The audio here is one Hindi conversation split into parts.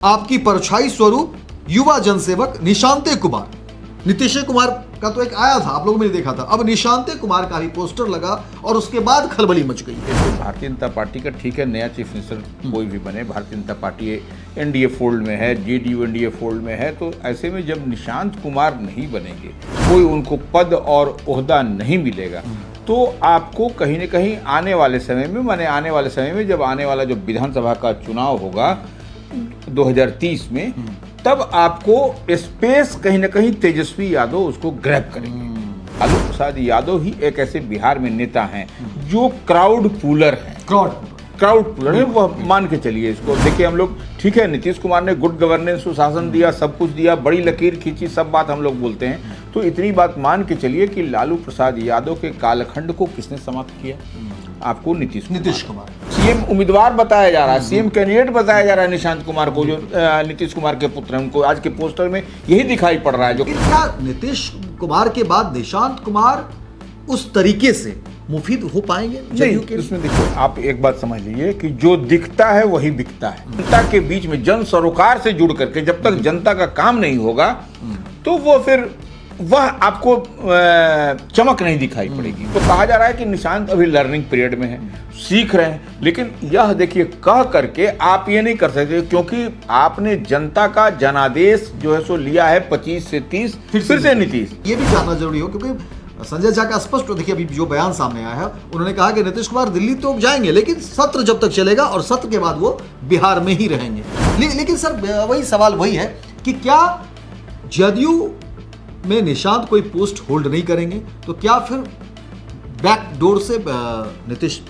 आपकी परछाई स्वरूप युवा जनसेवक निशांते कुमार। नीतीश कुमार का तो एक आया था, आप लोगों ने देखा था। अब निशांते कुमार का ही पोस्टर लगा और उसके बाद खलबली मच गई। भारतीय जनता पार्टी का ठीक है, नया चीफ मिनिस्टर कोई भी बने, Bharatiya Janata party NDA fold में है, जेडीयू एनडीए फोल्ड में है, तो ऐसे में जब निशांत कुमार नहीं बनेंगे, कोई उनको पद और ओहदा नहीं मिलेगा, तो आपको कहीं न कहीं आने वाले समय में जब आने वाला जो विधानसभा का चुनाव होगा 2030 में, तब आपको स्पेस कहीं ना कहीं तेजस्वी यादव उसको ग्रैब करेंगे। लालू प्रसाद यादव ही एक ऐसे बिहार में नेता हैं जो क्राउड पुलर हैं। क्राउड पुलर है, वो मान के चलिए इसको। देखिए, हम लोग ठीक है, नीतीश कुमार ने गुड गवर्नेंस, सुशासन दिया, सब कुछ दिया, बड़ी लकीर खींची, सब बात हम लोग बोलते हैं, तो इतनी बात मान के चलिए कि लालू प्रसाद यादव के कालखंड को किसने समाप्त किया? आपको नीतीश कुमार। सीएम उम्मीदवार बताया जा रहा है, सीएम कैंडिडेट बताया जा रहा है निशांत कुमार को, जो नीतीश कुमार के पुत्र हैं। उनको आज के पोस्टर में यही दिखाई पड़ रहा है। जो क्या नीतीश कुमार के बाद निशांत कुमार उस तरीके से मुफीद हो पाएंगे? नहीं, इसमें देखिए, आप एक बात समझ लीजिए कि जो दिखता है वही बिकता है। जनता के बीच में जन सरोकार से जुड़ करके जब तक जनता का काम नहीं होगा, तो वो फिर वह आपको चमक नहीं दिखाई पड़ेगी। तो कहा जा रहा है कि निशांत अभी लर्निंग पीरियड में है, सीख रहे हैं, लेकिन यह देखिए, कह करके आप ये नहीं कर सकते, क्योंकि आपने जनता का जनादेश जो है सो लिया है 25 से 30, फिर से नीतीश। ये भी जानना जरूरी हो, क्योंकि संजय झा का स्पष्ट, देखिए अभी जो बयान सामने आया है, उन्होंने कहा कि नीतीश कुमार दिल्ली तो जाएंगे, लेकिन सत्र जब तक चलेगा और सत्र के बाद वो बिहार में ही रहेंगे। लेकिन सर, वही सवाल वही है कि क्या जदयू में निशांत कोई पोस्ट होल्ड नहीं करेंगे, तो क्या फिर बैक डोर से नीतीश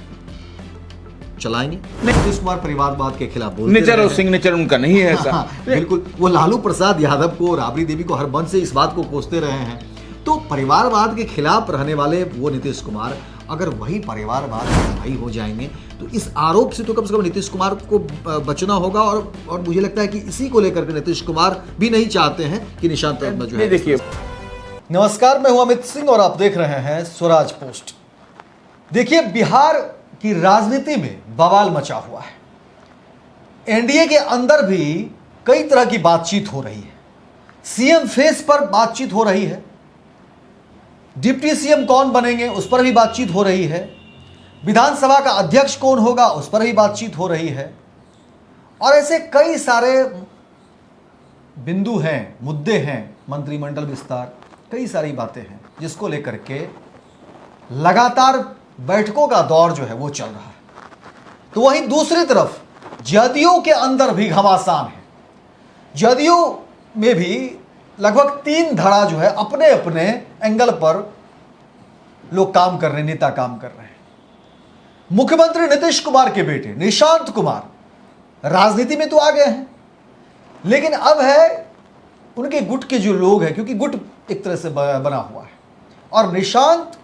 चलाएंगे? नीतीश कुमार परिवारवाद के खिलाफ बोलते नेचर और सिग्नेचर उनका नहीं है ऐसा। बिल्कुल, वो लालू प्रसाद यादव को, राबड़ी देवी को हर मंच से इस बात को कोसते रहे हैं। तो परिवारवाद के खिलाफ रहने वाले वो नीतीश कुमार अगर वही परिवारवाद के भाई हो जाएंगे, तो इस आरोप से तो कम नीतीश कुमार को बचना होगा। और मुझे लगता है कि इसी को लेकर के नीतीश कुमार भी नहीं चाहते हैं कि निशांत जो है। देखिए, नमस्कार, मैं हूं अमित सिंह और आप देख रहे हैं स्वराज पोस्ट। देखिए, बिहार की राजनीति में बवाल मचा हुआ है। एनडीए के अंदर भी कई तरह की बातचीत हो रही है। सीएम फेस पर बातचीत हो रही है, डिप्टी सीएम कौन बनेंगे उस पर भी बातचीत हो रही है, विधानसभा का अध्यक्ष कौन होगा उस पर भी बातचीत हो रही है, और ऐसे कई सारे बिंदु हैं, मुद्दे हैं, मंत्रिमंडल विस्तार, कई सारी बातें हैं जिसको लेकर के लगातार बैठकों का दौर जो है वो चल रहा है। तो वहीं दूसरी तरफ जदयू के अंदर भी घमासान है। जदयू में भी लगभग 3 धड़ा जो है अपने अपने एंगल पर लोग काम कर रहे हैं, नेता काम कर रहे हैं। मुख्यमंत्री नीतीश कुमार के बेटे निशांत कुमार राजनीति में तो आ गए हैं, लेकिन अब है उनके गुट के जो लोग हैं, क्योंकि गुट एक तरह से बना हुआ है, और निशांत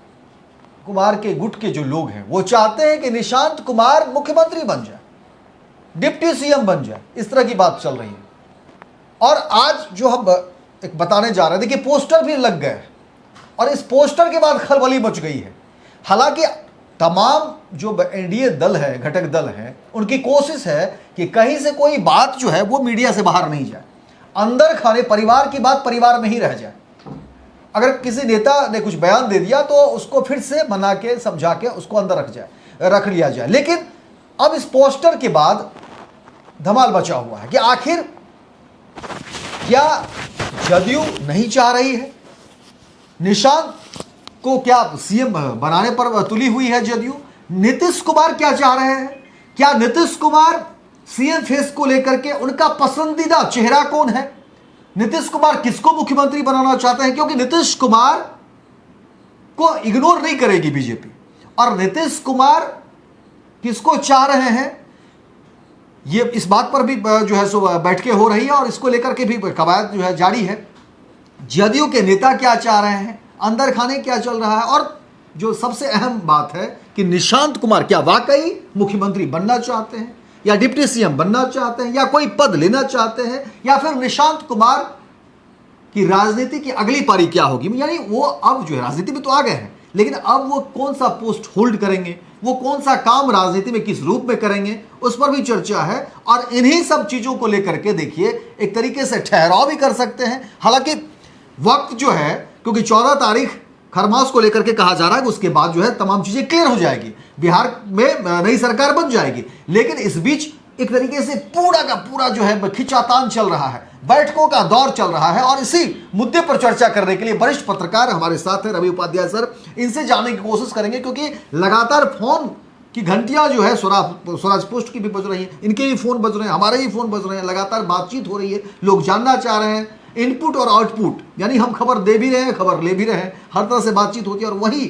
कुमार के गुट के जो लोग हैं वो चाहते हैं कि निशांत कुमार मुख्यमंत्री बन जाए, डिप्टी सीएम बन जाए। इस तरह की बात चल रही है। और आज जो हम एक बताने जा रहे हैं, देखिए पोस्टर भी लग गए और इस पोस्टर के बाद खलबली मच गई है। हालांकि तमाम जो एनडीए दल है, घटक दल है, उनकी कोशिश है कि कहीं से कोई बात जो है वो मीडिया से बाहर नहीं जाए, अंदर खाने परिवार की बात परिवार में ही रह जाए। अगर किसी नेता ने कुछ बयान दे दिया तो उसको फिर से मना के समझा के उसको अंदर रख लिया जाए। लेकिन अब इस पोस्टर के बाद धमाल मचा हुआ है कि आखिर क्या जदयू नहीं चाह रही है निशांत को, क्या सीएम बनाने पर तुली हुई है जदयू? नीतीश कुमार क्या चाह रहे हैं? क्या नीतीश कुमार सीएम फेस को लेकर के उनका पसंदीदा चेहरा कौन है? नीतीश कुमार किसको मुख्यमंत्री बनाना चाहते हैं? क्योंकि नीतीश कुमार को इग्नोर नहीं करेगी बीजेपी, और नीतीश कुमार किसको चाह रहे हैं, ये इस बात पर भी जो है सो बैठकें हो रही है, और इसको लेकर के भी कवायद जो है जारी है। जदयू के नेता क्या चाह रहे हैं, अंदर खाने क्या चल रहा है, और जो सबसे अहम बात है कि निशांत कुमार क्या वाकई मुख्यमंत्री बनना चाहते हैं, या डिप्टी सीएम बनना चाहते हैं, या कोई पद लेना चाहते हैं, या फिर निशांत कुमार की राजनीति की अगली पारी क्या होगी? यानी वो अब जो है राजनीति में तो आ गए हैं, लेकिन अब वो कौन सा पोस्ट होल्ड करेंगे, वो कौन सा काम राजनीति में किस रूप में करेंगे उस पर भी चर्चा है। और इन्हीं सब चीजों को लेकर के देखिए एक तरीके से ठहराव भी कर सकते हैं। हालांकि वक्त जो है, क्योंकि 14 तारीख खरमास को लेकर के कहा जा रहा है कि उसके बाद जो है तमाम चीजें क्लियर हो जाएगी, बिहार में नई सरकार बन जाएगी। लेकिन इस बीच एक तरीके से पूरा का पूरा जो है खिंचातान चल रहा है, बैठकों का दौर चल रहा है। और इसी मुद्दे पर चर्चा करने के लिए वरिष्ठ पत्रकार हमारे साथ हैं रवि उपाध्याय सर। इनसे जानने की कोशिश करेंगे, क्योंकि लगातार फोन की घंटियां जो है स्वराज पोस्ट की भी बज रही हैं, इनके भी फोन बज रहे हैं, हमारे ही फोन बज रहे हैं, लगातार बातचीत हो रही है, लोग जानना चाह रहे हैं। इनपुट और आउटपुट, यानी हम खबर दे भी रहे हैं, खबर ले भी रहे हैं, हर तरह से बातचीत होती है। और वही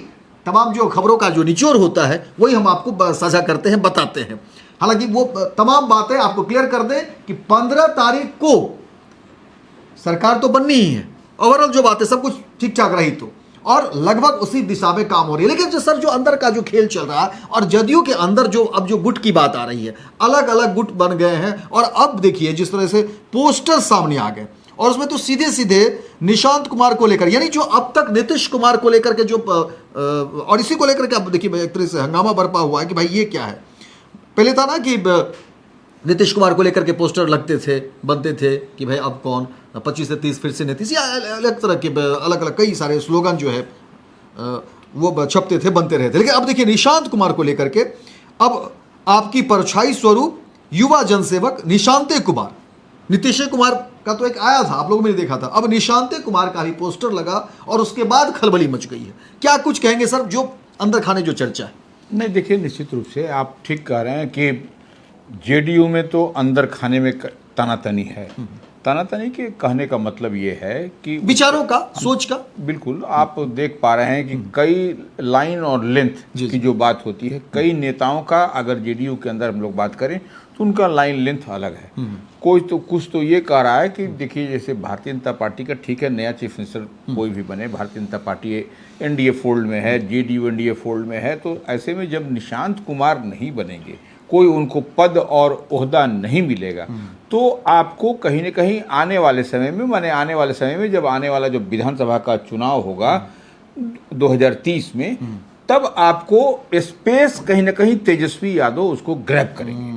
तमाम जो खबरों का जो निचोड़ होता है वही हम आपको साझा करते हैं, बताते हैं। हालांकि वो तमाम बातें आपको क्लियर कर दें कि 15 तारीख को सरकार तो बननी ही है, ओवरऑल जो बातें सब कुछ ठीक ठाक रही तो, और लगभग उसी दिशा में काम हो रही है। लेकिन जो सर जो अंदर का जो खेल चल रहा है, और जदयू के अंदर जो अब जो गुट की बात आ रही है, अलग अलग गुट बन गए हैं। और अब देखिए जिस तरह से पोस्टर सामने आ गए, और उसमें तो सीधे सीधे निशांत कुमार को लेकर, यानी जो अब तक नीतीश कुमार को लेकर के जो और इसी को लेकर के अब देखिए एक तरह से हंगामा बरपा हुआ है कि भाई ये क्या है। पहले था ना कि नीतीश कुमार को लेकर के पोस्टर लगते थे, बनते थे कि भाई अब कौन 25 से 30 फिर से नीतीश, या अलग तरह के अलग अलग कई सारे स्लोगन जो है वो छपते थे, बनते रहे थे। लेकिन अब देखिए निशांत कुमार को लेकर के अब आपकी परछाई स्वरूप युवा जनसेवक निशांते कुमार, नीतीश कुमार का तो एक आया था, आप लोगों ने देखा था, अब निशांते कुमार का ही पोस्टर लगा और उसके बाद खलबली मच गई है। क्या कुछ कहेंगे सर जो अंदर खाने जो चर्चा है? नहीं, देखिए निश्चित रूप से आप ठीक कह रहे हैं कि जेडीयू में तो अंदर खाने में तनातनी है। तनातनी के कहने का मतलब ये है कि विचारों का, सोच का, बिल्कुल आप देख पा रहे हैं कि कई लाइन और लेंथ की जो बात होती है, कई नेताओं का अगर जेडीयू के अंदर हम लोग बात करें तो उनका लाइन लेंथ अलग है। कोई तो कुछ तो ये कह रहा है कि देखिए जैसे भारतीय जनता पार्टी का ठीक है, नया चीफ मिनिस्टर कोई भी बने, Bharatiya Janata party NDA fold में है, जेडीयू एनडीए फोल्ड में है, तो ऐसे में जब निशांत कुमार नहीं बनेंगे, कोई उनको पद और ओहदा नहीं मिलेगा, तो आपको कहीं ना कहीं आने वाले समय में जब आने वाला जो विधानसभा का चुनाव होगा 2030 में, तब आपको स्पेस कहीं ना कहीं तेजस्वी यादव उसको ग्रैब करेंगे,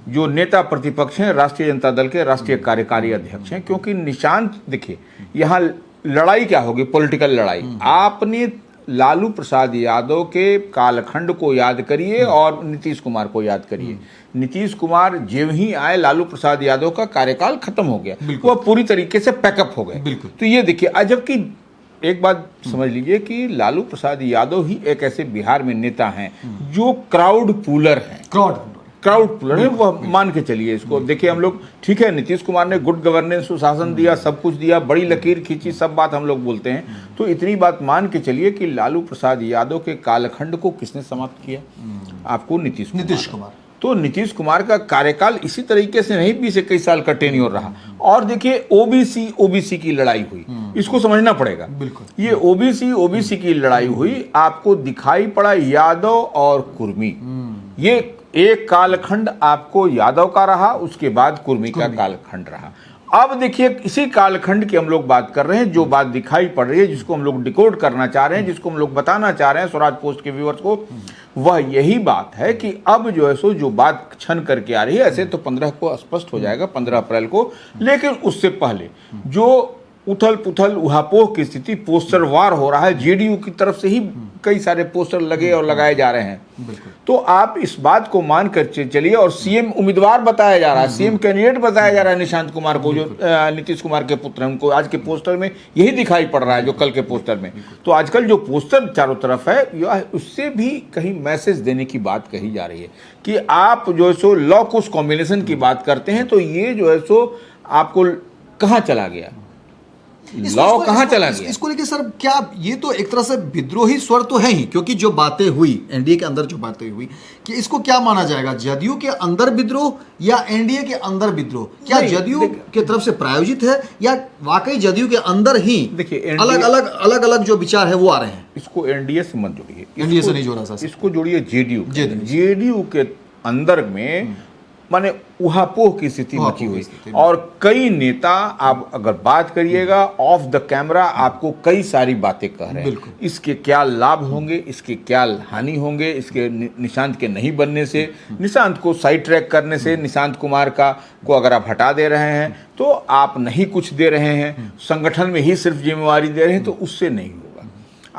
जो नेता प्रतिपक्ष हैं, राष्ट्रीय जनता दल के राष्ट्रीय कार्यकारी अध्यक्ष हैं। क्योंकि निशांत, देखिए यहाँ लड़ाई क्या होगी, पॉलिटिकल लड़ाई। आपने लालू प्रसाद यादव के कालखंड को याद करिए और नीतीश कुमार को याद करिए। नीतीश कुमार जब ही आए, लालू प्रसाद यादव का कार्यकाल खत्म हो गया, वो पूरी तरीके से पैकअप हो गए। तो ये देखिए, जबकि एक बात समझ लीजिए कि लालू प्रसाद यादव ही एक ऐसे बिहार में नेता हैं जो क्राउड पुलर हैं, क्राउड पुलर है, वो मान के चलिए इसको। देखिए हम लोग, ठीक है, नीतीश कुमार ने गुड गवर्नेंस, सुशासन दिया, सब कुछ दिया, बड़ी लकीर खींची, सब बात हम लोग बोलते हैं, तो इतनी बात मान के चलिए कि लालू प्रसाद यादव के कालखंड को किसने समाप्त किया? आपको नीतीश कुमार। तो नीतीश कुमार का कार्यकाल इसी तरीके से नहीं 20 21 साल का टेन्योर रहा। और देखिए ओबीसी की लड़ाई हुई, इसको समझना पड़ेगा। ये ओबीसी की लड़ाई हुई, आपको दिखाई पड़ा यादव और कुर्मी, ये एक कालखंड आपको यादव का रहा, उसके बाद कुर्मी का कालखंड रहा। अब देखिए इसी कालखंड की हम लोग बात कर रहे हैं, जो बात दिखाई पड़ रही है, जिसको हम लोग डिकोड करना चाह रहे हैं, जिसको हम लोग बताना चाह रहे हैं स्वराज पोस्ट के व्यूअर्स को, वह यही बात है कि अब जो है सो जो बात छन करके आ रही है, ऐसे तो 15 को स्पष्ट हो जाएगा, 15 अप्रैल को, लेकिन उससे पहले जो उथल पुथल उहापोह की स्थिति, पोस्टर वार हो रहा है, जेडीयू की तरफ से ही कई सारे पोस्टर लगे और लगाए जा रहे हैं। तो आप इस बात को मान कर चलिए, और सीएम उम्मीदवार बताया जा रहा है, सीएम कैंडिडेट बताया जा रहा है निशांत कुमार को, जो नीतीश कुमार के पुत्र हैं, उनको आज के पोस्टर में यही दिखाई पड़ रहा है जो कल के पोस्टर में। तो आजकल जो पोस्टर चारों तरफ है, उससे भी कहीं मैसेज देने की बात कही जा रही है कि आप जो है सो लॉ कुछ कॉम्बिनेशन की बात करते हैं, तो ये जो है सो आपको कहाँ चला गया, लॉ कहाँ चला गया? इसको लेके सर क्या, ये तो एक तरह से विद्रोही स्वर तो है ही, क्योंकि जो बातें हुई एनडीए के अंदर, जो बातें हुई, कि इसको क्या माना जाएगा, जदयू के अंदर विद्रोह या एनडीए के अंदर विद्रोह? क्या जदयू की तरफ से प्रायोजित है या वाकई जदयू के अंदर ही देखिए अलग अलग जो विचार है वो आ रहे हैं? इसको एनडीए से मत जोड़िए, एनडीए से नहीं जोड़ा सर, इसको जोड़िए जेडीयू के अंदर में माने उहापोह की स्थिति उहापोह मची की हुई। स्थिति। और कई नेता, आप अगर बात करिएगा ऑफ द कैमरा, आपको कई सारी बातें कह रहे हैं। बिल्कुल। इसके क्या लाभ होंगे, इसके क्या हानि होंगे, इसके निशांत के नहीं बनने से, निशांत को साइड ट्रैक करने से, निशांत कुमार को अगर आप हटा दे रहे हैं तो आप नहीं कुछ दे रहे हैं, संगठन में ही सिर्फ जिम्मेवारी दे रहे हैं, तो उससे नहीं होगा।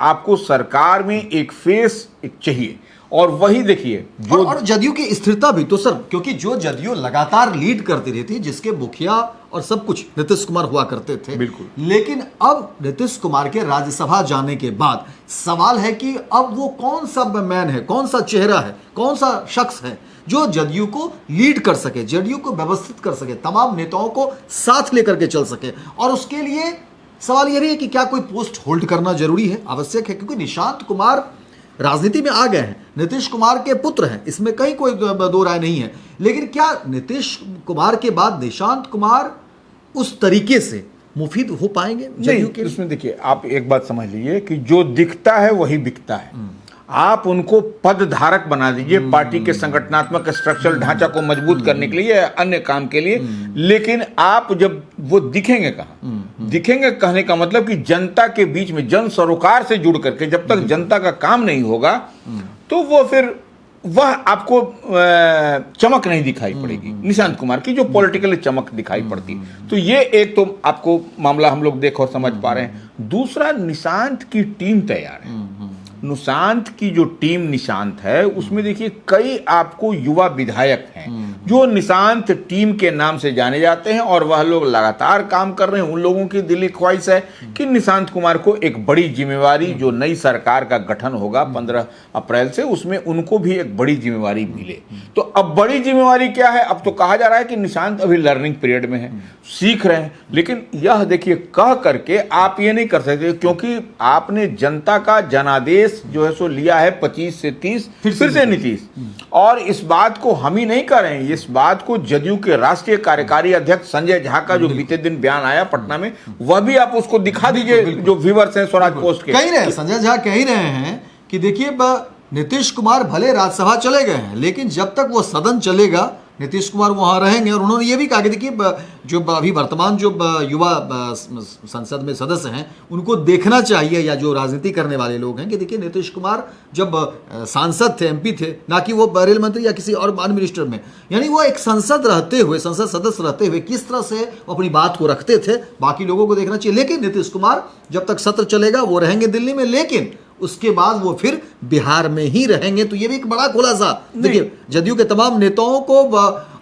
आपको सरकार में एक फेस चाहिए, और वही देखिए जो और जदयू की स्थिरता भी तो सर, क्योंकि जो जदयू लगातार लीड करती रहती, जिसके मुखिया और सब कुछ नीतीश कुमार हुआ करते थे, बिल्कुल। लेकिन अब नीतीश कुमार के राज्यसभा जाने के बाद सवाल है कि अब वो कौन सा मैन है, कौन सा चेहरा है, कौन सा शख्स है जो जदयू को लीड कर सके, जदयू को व्यवस्थित कर सके, तमाम नेताओं को साथ लेकर के चल सके। और उसके लिए सवाल यह है कि क्या कोई पोस्ट होल्ड करना जरूरी है, आवश्यक है, क्योंकि निशांत कुमार राजनीति में आ गए हैं, नीतीश कुमार के पुत्र हैं, इसमें कहीं कोई दो राय नहीं है। लेकिन क्या नीतीश कुमार के बाद निशांत कुमार उस तरीके से मुफीद हो पाएंगे जदयू के? इसमें देखिए, आप एक बात समझ लीजिए कि जो दिखता है वही बिकता है। आप उनको पद धारक बना दीजिए पार्टी के संगठनात्मक स्ट्रक्चरल ढांचा को मजबूत करने के लिए या अन्य काम के लिए, लेकिन आप जब वो दिखेंगे कहाँ, दिखेंगे कहने का मतलब कि जनता के बीच में, जन सरोकार से जुड़ करके जब तक जनता का काम नहीं होगा तो वो फिर वह आपको चमक नहीं दिखाई पड़ेगी निशांत कुमार की, जो पॉलिटिकल चमक दिखाई पड़ती। तो ये एक तो आपको मामला हम लोग देख और समझ पा रहे हैं। दूसरा, निशांत की टीम तैयार है। निशांत की जो टीम निशांत है, उसमें देखिए कई आपको युवा विधायक हैं जो निशांत टीम के नाम से जाने जाते हैं, और वह लोग लगातार काम कर रहे हैं। उन लोगों की दिली ख्वाहिश है कि निशांत कुमार को एक बड़ी जिम्मेवारी, जो नई सरकार का गठन होगा 15 अप्रैल से, उसमें उनको भी एक बड़ी जिम्मेवारी मिले। तो अब बड़ी जिम्मेवारी क्या है? अब तो कहा जा रहा है कि निशांत अभी लर्निंग पीरियड में है, सीख रहे हैं, लेकिन यह देखिए कह करके आप ये नहीं कर सकते, क्योंकि आपने जनता का जनादेश जो है सो लिया है 25 से 30, फिर से नीतीश। और इस बात को हम ही नहीं कर रहे हैं, इस बात को जदयू के राष्ट्रीय कार्यकारी अध्यक्ष संजय झा का जो बीते दिन बयान आया पटना में, वह भी आप उसको दिखा दीजिए, जो व्यूअर्स हैं स्वराज पोस्ट के। कह रहे हैं, संजय झा कह ही रहे हैं कि देखिए नीतीश कुमार भले राज्यसभा चले गए हैं, लेकिन जब तक वो सदन चलेगा नीतीश कुमार वहां रहेंगे। और उन्होंने ये भी कहा कि देखिए जो अभी वर्तमान जो युवा संसद में सदस्य हैं, उनको देखना चाहिए, या जो राजनीति करने वाले लोग हैं, कि देखिए नीतीश कुमार जब सांसद थे, एमपी थे, ना कि वो रेल मंत्री या किसी और अन्य मिनिस्टर में, यानी वो एक संसद रहते हुए, संसद सदस्य रहते हुए किस तरह से वो अपनी बात को रखते थे, बाकी लोगों को देखना चाहिए। लेकिन नीतीश कुमार जब तक सत्र चलेगा वो रहेंगे दिल्ली में, लेकिन उसके बाद वो फिर बिहार में ही रहेंगे। तो ये भी एक बड़ा खुलासा देखिए जदयू के तमाम नेताओं को,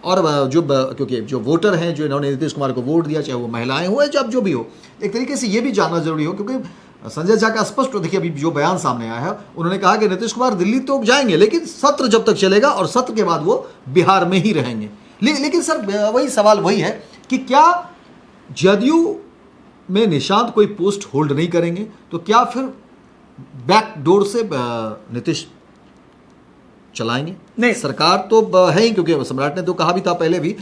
और जो क्योंकि जो वोटर हैं, जो इन्होंने नीतीश कुमार को वोट दिया, चाहे वो महिलाएं हो, जब जो भी हो, एक तरीके से ये भी जानना जरूरी हो, क्योंकि संजय झा का स्पष्ट देखिए अभी जो बयान सामने आया है, उन्होंने कहा कि नीतीश कुमार दिल्ली तो जाएंगे, लेकिन सत्र जब तक चलेगा और सत्र के बाद वो बिहार में ही रहेंगे। लेकिन सर वही सवाल वही है कि क्या जदयू में निशांत कोई पोस्ट होल्ड नहीं करेंगे तो क्या फिर बैक डोर से नीतीश चलाएंगे? नहीं, सरकार तो है ही, क्योंकि सम्राट ने तो कहा भी था पहले भी,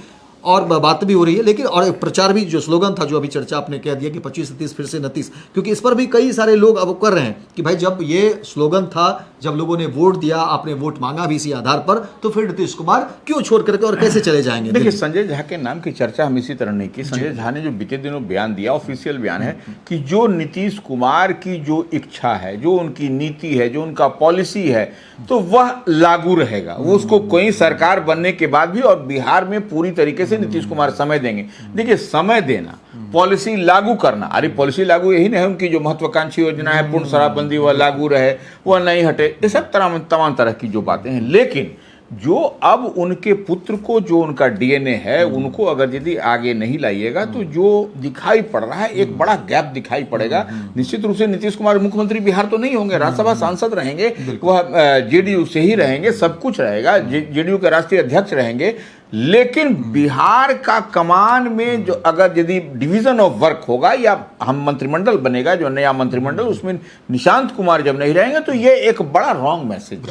और बात भी हो रही है। लेकिन और प्रचार भी, जो स्लोगन था, जो अभी चर्चा आपने कह दिया कि 25 से 30 फिर से 29, क्योंकि इस पर भी कई सारे लोग अब कर रहे हैं कि भाई जब ये स्लोगन था, जब लोगों ने वोट दिया, आपने वोट मांगा भी इसी आधार पर, तो फिर नीतीश कुमार क्यों छोड़ करके और कैसे चले जाएंगे? देखिए, संजय झा के नाम की चर्चा हम इसी तरह नहीं की। संजय झा ने जो बीते दिनों बयान दिया, ऑफिशियल बयान है कि जो नीतीश कुमार की जो इच्छा है, जो उनकी नीति है, जो उनका पॉलिसी है, तो वह लागू रहेगा। वो उसको कोई सरकार बनने के बाद भी, और बिहार में पूरी तरीके से नीतीश कुमार समय देंगे। देखिए, समय देना, पॉलिसी लागू करना, अरे पॉलिसी लागू यही नहीं है, उनकी जो महत्वाकांक्षी योजना है पूर्ण शराबबंदी, वह लागू रहे, वह नहीं हटे, ये सब तमाम तरह की जो बातें हैं। लेकिन जो अब उनके पुत्र को, जो उनका डीएनए है, उनको अगर यदि आगे नहीं लाइएगा, तो जो दिखाई पड़ रहा है, एक बड़ा गैप दिखाई पड़ेगा। निश्चित रूप से नीतीश कुमार मुख्यमंत्री बिहार तो नहीं होंगे, राज्यसभा सांसद रहेंगे, वह जेडीयू से ही रहेंगे, सब कुछ रहेगा, जेडीयू के राष्ट्रीय अध्यक्ष रहेंगे, लेकिन बिहार का कमान में जो अगर यदि डिवीजन ऑफ वर्क होगा या हम मंत्रिमंडल बनेगा, जो नया मंत्रिमंडल, उसमें निशांत कुमार जब नहीं रहेंगे, तो ये एक बड़ा रॉन्ग मैसेज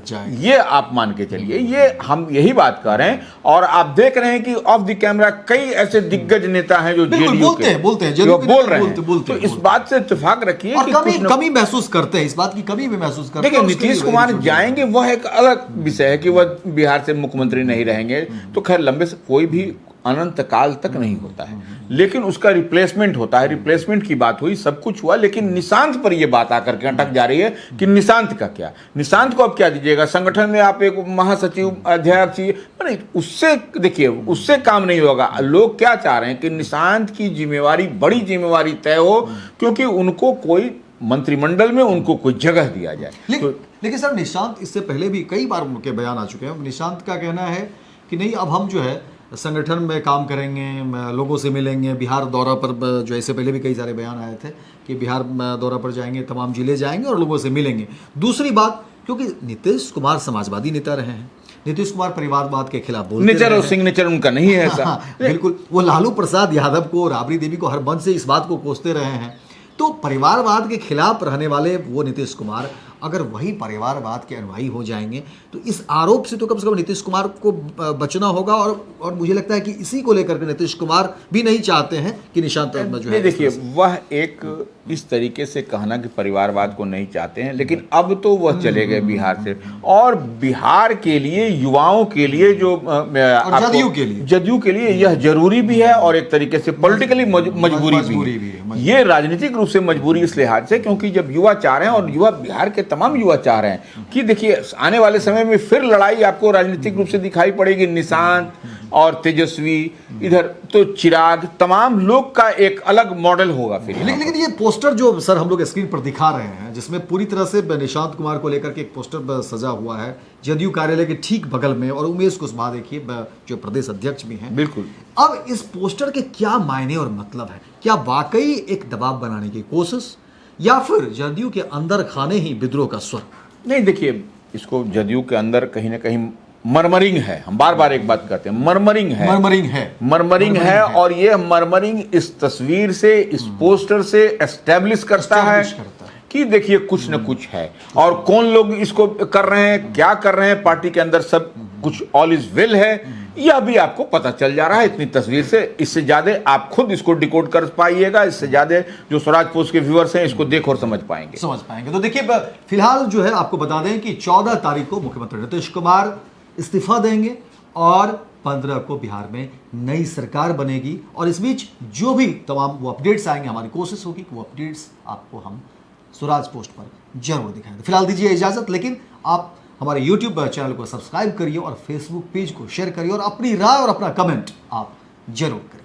जाएगा। ये आप मान के चलिए, ये हम यही बात कर रहे हैं। और आप देख रहे हैं कि ऑफ द कैमरा कई ऐसे दिग्गज नेता हैं जो जेडीयू के बोल रहे हैं, तो इस बात से इत्तेफाक रखिए कि कमी महसूस करते हैं, इस बात की कमी भी महसूस करते हैं। देखिए, नीतीश कुमार जाएंगे, वह एक अलग विषय है कि वह बिहार से मुख्यमंत्री नहीं रहेंगे, तो खैर लंबे से कोई भी अनंत काल तक नहीं होता है, लेकिन उसका रिप्लेसमेंट होता है। रिप्लेसमेंट की बात हुई, सब कुछ हुआ, लेकिन निशांत पर यह बात आकर के अटक जा रही है कि निशांत का क्या, निशांत को अब क्या दीजिएगा? संगठन में आप एक महासचिव अध्यक्ष चाहिए, नहीं, उससे देखिए उससे काम नहीं होगा। लोग क्या चाह रहे हैं कि निशांत की जिम्मेवारी, बड़ी जिम्मेवारी तय हो, क्योंकि उनको कोई मंत्रिमंडल में उनको कोई जगह दिया जाए। लेकिन सर निशांत इससे पहले भी कई बार उनके बयान आ चुके हैं। निशांत का कहना है कि नहीं, अब हम जो है संगठन में काम करेंगे, लोगों से मिलेंगे, बिहार दौरा पर जो इससे पहले भी कई सारे बयान आए थे कि बिहार दौरा पर जाएंगे, तमाम जिले जाएंगे और लोगों से मिलेंगे। दूसरी बात, क्योंकि नीतीश कुमार समाजवादी नेता रहे हैं, नीतीश कुमार परिवारवाद के खिलाफ बोलते नेचर और सिग्नेचर उनका नहीं है ऐसा। बिल्कुल, वो लालू प्रसाद यादव को, राबड़ी देवी को हर मंच से इस बात को कोसते रहे हैं। तो परिवारवाद के खिलाफ रहने वाले वो नीतीश कुमार अगर वही परिवारवाद के अनुयायी हो जाएंगे तो इस आरोप से तो कम से कम नीतीश कुमार को बचना होगा। और मुझे लगता है कि इसी को लेकर के नीतीश कुमार भी नहीं चाहते हैं कि निशांत जो है, देखिए वह एक इस तरीके से कहना कि परिवारवाद को नहीं चाहते हैं, लेकिन अब तो वह चले गए बिहार से, और बिहार के लिए, युवाओं के लिए, जो जदयू के लिए यह जरूरी भी है और एक तरीके से पॉलिटिकली मजबूरी भी है। ये राजनीतिक रूप से मजबूरी इस लिहाज से, क्योंकि जब युवा चाह रहे हैं, और युवा बिहार के तमाम युवा चाह रहे हैं कि देखिए आने वाले समय में फिर लड़ाई आपको राजनीतिक रूप से दिखाई पड़ेगी। निशांत और तेजस्वी, इधर तो चिराग, तमाम लोग का एक अलग मॉडल होगा फिर। लेकिन ये पोस्टर जो सर हम लोग स्क्रीन पर दिखा रहे हैं, जिसमें पूरी तरह से निशांत कुमार को लेकर के एक पोस्टर सजा हुआ है जदयू कार्यालय के ठीक बगल में, और उमेश कुशवाहा देखिए जो प्रदेश अध्यक्ष भी हैं। बिल्कुल। अब इस पोस्टर के क्या मायने और मतलब है? क्या वाकई एक दबाव बनाने की कोशिश, या फिर जदयू के अंदर खाने ही विद्रोह का स्वर? नहीं, देखिए इसको जदयू के अंदर कहीं ना कहीं मरमरिंग है। हम बार बार एक बात करते हैं, मरमरिंग है, और ये मरमरिंग इस तस्वीर से, इस पोस्टर से एस्टेब्लिश करता है कि देखिए कुछ न कुछ है। और कौन लोग इसको कर रहे हैं, क्या कर रहे हैं, पार्टी के अंदर सब कुछ ऑल इज वेल है, यह भी आपको पता चल जा रहा है इतनी तस्वीर से। इससे ज्यादा आप खुद इसको डिकोड कर पाइएगा, इससे ज्यादा जो स्वराज पोस्ट के व्यूअर्स हैं इसको देख और समझ पाएंगे। तो देखिए फिलहाल जो है आपको बता दें कि 14 तारीख को मुख्यमंत्री नीतीश कुमार इस्तीफा देंगे और 15 को बिहार में नई सरकार बनेगी। और इस बीच जो भी तमाम वो अपडेट्स आएंगे, हमारी कोशिश होगी कि वो अपडेट्स आपको हम स्वराज पोस्ट पर जरूर दिखाएंगे। फिलहाल दीजिए इजाजत, लेकिन आप हमारे YouTube चैनल को सब्सक्राइब करिए और Facebook पेज को शेयर करिए और अपनी राय और अपना कमेंट आप जरूर करिए।